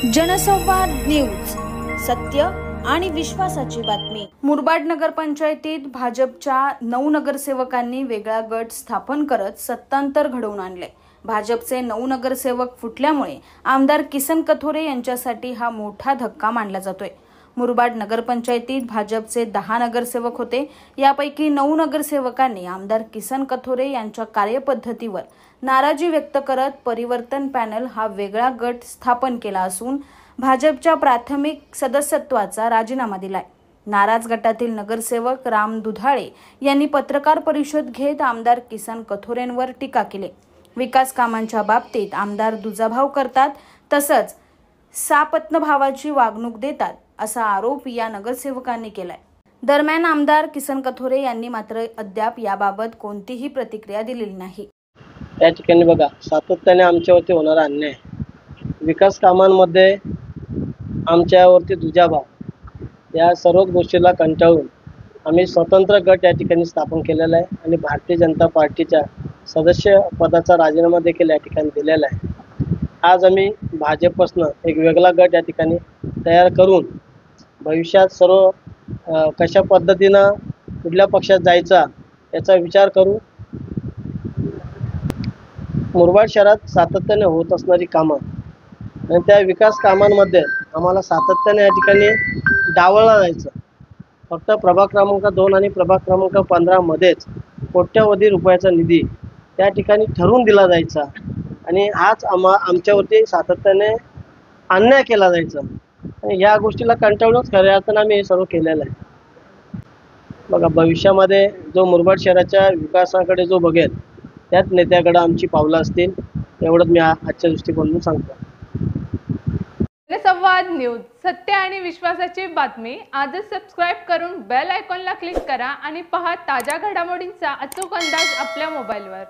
जनसंवाद न्यूज, सत्य आणि विश्वासाची बातमी। मुरबाड नगरपंचायतीत भाजपच्या 9 नगरसेवकांनी वेगळा गट स्थापन करत सत्तांतर घडवून आणले। भाजपचे 9 नगरसेवक फुटल्यामुळे आमदार किसन कथोरे यांच्यासाठी हा मोठा धक्का मानला जातोय। मुरबाड नगरपंचायतीत भाजपचे 10 नगरसेवक होते। यापैकी 9 नगरसेवकांनी आमदार किसन कथोरे यांच्या कार्यपद्धतीवर नाराजी व्यक्त करत परिवर्तन पॅनल हा वेगळा गट स्थापन केला असून भाजपच्या प्राथमिक सदस्यत्वाचा राजीनामा दिलाय। नाराज गटातील नगरसेवक राम दुधाळे यांनी पत्रकार परिषद घेत आमदार किसन कथोरेंवर टीका केली। विकास कामांच्या बाबतीत आमदार दुजाभाव करतात, तसंच सापत्नभावाची वागणूक देतात असा आरोप या नगरसेवकांनी केलाय। दरम्यान आमदार किसन कथोरे यांनी मात्र अद्याप याबाबत कोणतीही प्रतिक्रिया दिलेली नाही। या ठिकाणी बघा, सातत्याने आमच्यावरती होणारा अन्याय, विकास कामांमध्ये आमच्यावरती दुजाभाव, या सर्व गोष्टीला कंटाळून आम्ही स्वतंत्र गट या ठिकाणी स्थापन केलेला आहे आणि भारतीय जनता पार्टीच्या सदस्य पदाचा राजीनामा देखील या ठिकाणी दिलेला आहे। आज आम्ही भाजपपासून एक वेगळा गट या ठिकाणी तयार करून भविष्यात सर्व कशा पद्धतीनं कुठल्या पक्षात जायचा याचा विचार करू। मुरबाड शहरात सातत्याने होत असणारी कामं आणि त्या विकास कामांमध्ये आम्हाला सातत्याने या ठिकाणी डावळला जायचं। फक्त प्रभाग क्रमांक 2 आणि प्रभाग क्रमांक 15 मध्येच कोट्यवधी रुपयाचा निधी त्या ठिकाणी ठरवून दिला जायचा आणि हाच आमच्यावरती सातत्याने अन्याय केला जायचा आणि या गोष्टीला कंटाळूनच खऱ्या अर्थानं आम्ही हे सर्व केलेलं आहे। बघा, भविष्यामध्ये जो मुरबाड शहराच्या विकासाकडे जो बघेल त्याच नेत्याकडे आमची पावलं असतील, एवढंच मी आजच्या दृष्टिकोनातून सांगतो। जनसंवाद न्यूज, सत्य आणि विश्वासाची बातमी। आजच सबस्क्राइब करून बेल आयकॉनला क्लिक करा आणि पहा ताज्या घडामोडींचा अचूक अंदाज आपल्या मोबाईलवर।